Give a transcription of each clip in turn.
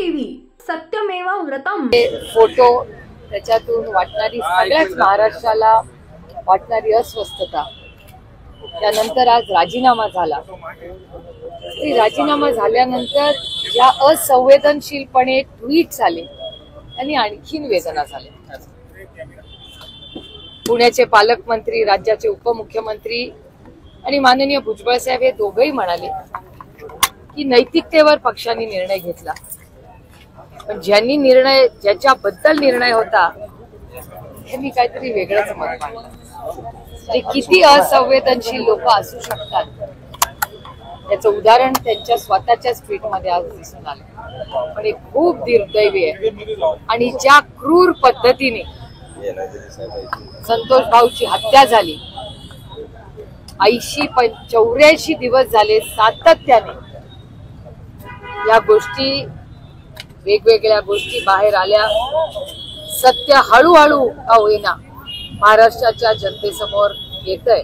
TV सत्यमेव व्रतम। Photo त्याच्यातून वाटणारी सगळ्याच महाराष्ट्राला वाटणारी अस्वस्थता, त्यानंतर आज राजीनामा झाला। राजीनामा झाल्यानंतर ज्या असंवेदनशीलपणे ट्विट्स आले आणि आणखीन वेदना झाल्या। पुण्याचे पालकमंत्री, राज्याचे उपमुख्यमंत्री आणि माननीय भुजबळ साहेब हे दोघेही म्हणाले की नैतिकतेवर पक्षाने निर्णय घेतला, पण ज्याच्याबद्दल निर्णय होता त्यांनी काहीतरी वेगळंच मत मांडलं। किती असंवेदनशील लोक असू शकतात याचं उदाहरण त्यांच्या स्वतःच्याच ट्विटमध्ये आज दिसून आलं। पण हे खूप दुर्दैवी आहे आणि ज्या क्रूर पद्धतीने संतोष भाऊची हत्या झाली, 84 दिवस झाले सातत्याने या गोष्टी, वेगवेगळ्या गोष्टी बाहेर आल्या। सत्य हळूहळू का होईना महाराष्ट्राच्या जनतेसमोर येतंय।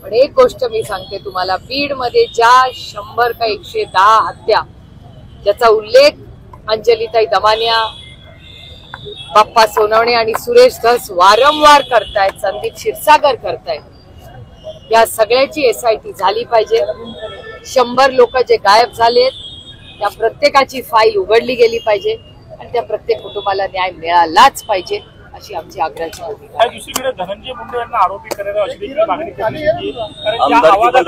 पण एक गोष्ट मी सांगते तुम्हाला, बीड मध्ये ज्या 100 का 110 हत्या ज्याचा उल्लेख अंजलीताई दमानिया, बाप्पा सोनवणे आणि सुरेश धस वारंवार करतायत, संदीप क्षीरसागर करतायत, या सगळ्याची SIT झाली पाहिजे। 100 लोक जे गायब झालेत त्या प्रत्येकाची फाईल उघडली गेली पाहिजे आणि त्या प्रत्येक कुटुंबाला न्याय मिळालाच पाहिजे अशी आमची आग्रहाची भूमिका आहे। दुसरीकडे धनंजय मुंडे यांना आरोपी करायला अशी देखील मागणी केली होती, कारण या आवाजात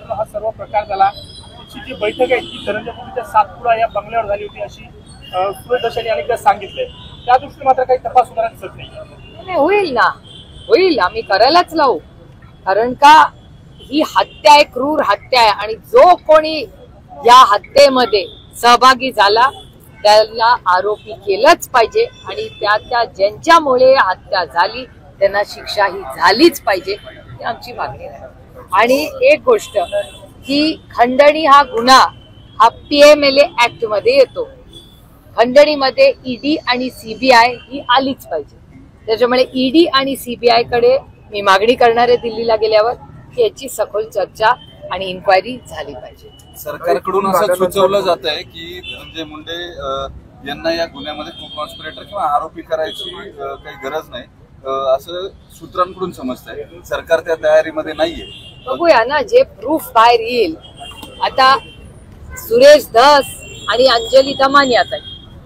हा सर्व प्रकार झाला। त्याची जी बैठक आहे ती धनंजय मुंडेच्या सातपुडा या बंगल्यावर झाली होती अशी सुरेश धस यांनी अनेकदा सांगितलंय। त्या दृष्टीने मात्र काही तपास होणार दिसत नाही। होईल ना, होईल, आम्ही करायलाच लावू, कारण का ही हत्या आहे, क्रूर हत्या आहे आणि जो कोणी या हत्येमध्ये सहभागी झाला त्याला आरोपी केलंच पाहिजे आणि त्या ज्यांच्यामुळे हत्या झाली त्यांना शिक्षा ही झालीच पाहिजे, ही आमची मागणी आहे। आणि एक गोष्ट की खंडणी हा गुन्हा हा PMLA ऍक्ट मध्ये येतो, खंडणीमध्ये ED आणि CBI ही आलीच पाहिजे। त्याच्यामुळे ED आणि CBI कडे मी मागणी करणारे दिल्लीला गेल्यावर की याची सखोल चर्चा आणि इन्क्वायरी झाली पाहिजे। सरकारकडून असं सुचवलं जात आहे की धनंजय मुंडे यांना या गुन्ह्यामध्ये को-कॉन्स्पिरेटर किंवा आरोपी करायची काही गरज नाही, असं सूत्रांकडून समजतंय। सरकार त्या तयारीमध्ये नाहीये। बघूया ना जे प्रूफ बाहेर येईल। आता सुरेश धस आणि अंजली दमानिया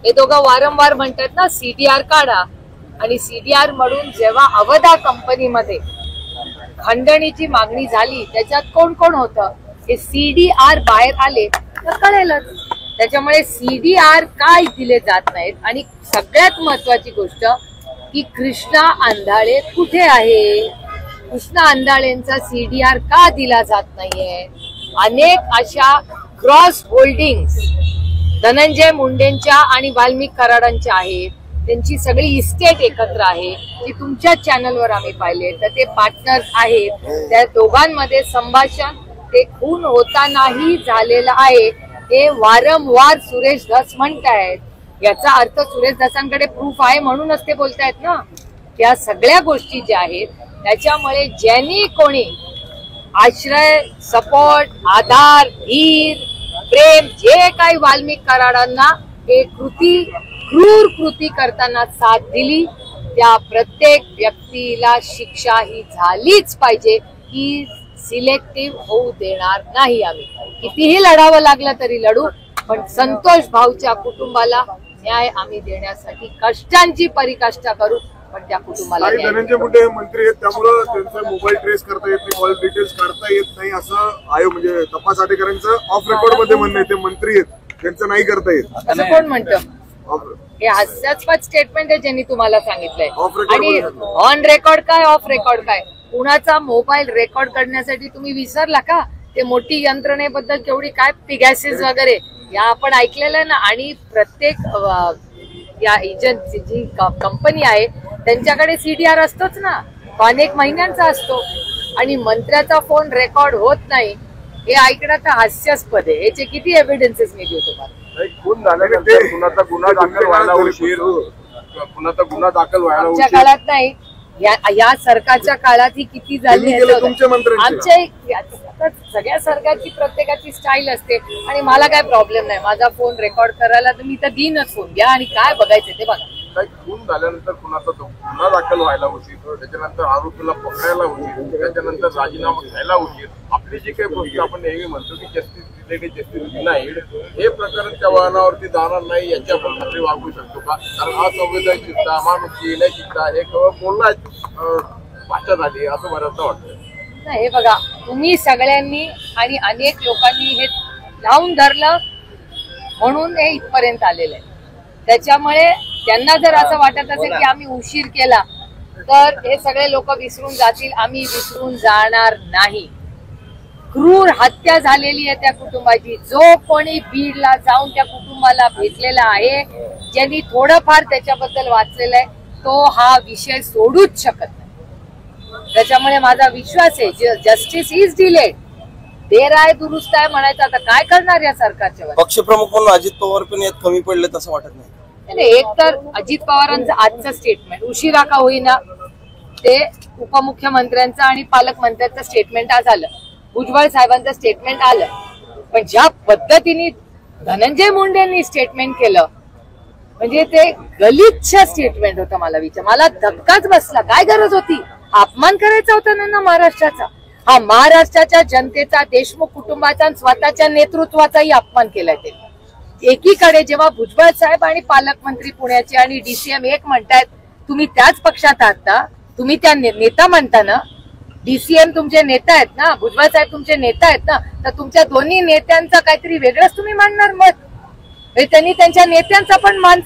हे दोघं वारंवार म्हणतात ना CDR काढा, आणि CDR म्हणून जेव्हा अवधा कंपनीमध्ये खंडणीची मागणी झाली त्याच्यात कोण कोण होतं हे CDR बाहेर आले तर कळेलच। त्याच्यामुळे CDR काय दिले जात नाहीत आणि सगळ्यात महत्वाची गोष्ट की कृष्णा आंधळे कुठे आहे, कृष्णा आंधळेंचा CDR का दिला जात नाहीये। अनेक अशा क्रॉस होल्डिंग्स धनंजय मुंडेंच्या आणि वाल्मिक कराडांच्या आहेत, त्यांची सगळी इस्टेट एकत्र आहे, जी तुमच्या चॅनलवर आम्ही पाहिले तर ते पार्टनर्स आहेत। त्या दोघांमध्ये संभाषण ते खून होतानाही झालेलं आहे, ते वारंवार सुरेश धस म्हणतायत। याचा अर्थ सुरेश धसांकडे प्रूफ आहे म्हणूनच ते बोलतायत ना। या सगळ्या गोष्टी ज्या आहेत त्याच्यामुळे ज्यांनी कोणी आश्रय, सपोर्ट, आधार, धीर, प्रेम जे काही वाल्मिक कराडांना हे क्रूर कृती करताना साथ दिली त्या प्रत्येक व्यक्तीला शिक्षा ही झालीच पाहिजे, ही सिलेक्टिव्ह होऊ देणार नाही। आम्ही कितीही लढावं लागलं तरी लढू, पण संतोष भाऊच्या कुटुंबाला न्याय आम्ही देण्यासाठी कष्टांची परिकाष्ठा करू, पण त्या कुटुंबाला धनंजय मुंडे मंत्री आहेत त्यामुळे त्यांचा मोबाईल ट्रेस करता येत नाही, कॉल डिटेल्स काढता येत नाही असं आयोग म्हणजे तपास अधिकाऱ्यांचं ऑफ रेकॉर्ड मध्ये म्हणणं आहे। ते मंत्री आहेत त्यांचं नाही करता येत असं कोण म्हणतं? हे हास्यास्पद स्टेटमेंट आहे ज्यांनी तुम्हाला सांगितलंय। आणि ऑन रेकॉर्ड काय, ऑफ रेकॉर्ड काय? कुणाचा मोबाईल रेकॉर्ड करण्यासाठी तुम्ही विसरला का? ते मोठी यंत्रणेबद्दल केवढी काय पिगॅसिस वगैरे या आपण ऐकलेलं ना। आणि प्रत्येक या एजन्सी जी कंपनी आहे त्यांच्याकडे CDR असतोच ना, अनेक महिन्यांचा असतो, आणि मंत्र्याचा फोन रेकॉर्ड होत नाही हे ऐकणं तर हास्यास्पद आहे। याचे किती एव्हिडन्सेस मी देऊ तुम्हाला? खून झाल्यानंतर गुन्हा दाखल व्हायला उशीर, गुन्हा दाखल व्हायला आमच्या काळात नाही, या सरकारच्या काळात ही किती झाली त्यांनी केलं तुमच्या मंत्र्यांची. आमच्या सगळ्या सरकारची प्रत्येकाची स्टाईल असते आणि मला काय प्रॉब्लेम नाही. माझा फोन रेकॉर्ड करायला तर मी तर देईनच फोन, घ्या आणि काय बघायचं ते बघा. काही खून झाल्यानंतर कुणाचा गुन्हा दाखल व्हायला उशीर, त्याच्यानंतर आरोपीला पकडायला उशीर, त्याच्यानंतर राजीनामा घ्यायला उशीर. आपली जी काही गोष्ट आपण नेहमी म्हणतो की जस्टिस रिलेटेड जस्टिस डिनाईड, हे प्रकरण त्या वळणावरती जाणार नाही याची आपण खात्री वागू शकतो का? कारण हा संवेदनशीलता, माणुसकी, नैतिकता हे केवळ बोलला भाषा झाली असं बऱ्याचदा वाटतं. हे बघा, तुम्ही सगळ्यांनी आणि अनेक लोकांनी हे लावून धरलं म्हणून हे इथपर्यंत आलेलं आहे. त्याच्यामुळे त्यांना जर असं वाटत असेल की आम्ही उशीर केला तर हे सगळे लोक विसरून जातील. आम्ही विसरून जाणार नाही. क्रूर हत्या झालेली आहे त्या कुटुंबाची. जो कोणी बीडला जाऊन त्या कुटुंबाला भेटलेला आहे, ज्यांनी थोडंफार त्याच्याबद्दल वाचलेलं आहे, तो हा विषय सोडूच शकत नाही. त्याच्यामुळे माझा विश्वास आहे जस्टिस इज डिलेड, देर आहे दुरुस्त आहे म्हणायचं. आता काय करणार या सरकारच्या? पक्षप्रमुख म्हणून अजित पवार पण यात कमी पडले असं वाटत नाही. एक तर अजित पवारांचं आजचं स्टेटमेंट उशिरा का होईना ते उपमुख्यमंत्र्यांचं आणि पालकमंत्र्यांचं स्टेटमेंट आज आलं, भुजबळ साहेबांचं स्टेटमेंट आलं, पण ज्या पद्धतीने धनंजय मुंडेंनी स्टेटमेंट केलं म्हणजे ते गलिच्छ स्टेटमेंट होतं. मला धक्काच बसला. काय गरज होती? अपमान करायचा होता ना महाराष्ट्राचा. हा महाराष्ट्राच्या जनतेचा, देशमुख कुटुंबाचा आणि स्वतःच्या नेतृत्वाचाही अपमान केलाय ते. एकीकडे जेव्हा भुजबळ साहेब आणि पालकमंत्री पुण्याचे आणि डीसीएम एक म्हणतायत, तुम्ही त्याच पक्षात आहात ना, तुम्ही त्या नेता म्हणता ना, डीसीएम तुमचे नेता आहेत ना, भुजबळ साहेब तुमचे नेता आहेत ना, तर तुमच्या दोन्ही नेत्यांचा काहीतरी वेगळंच तुम्ही मांडणार मत. त्यांनी त्यांच्या नेत्यांचा पण मान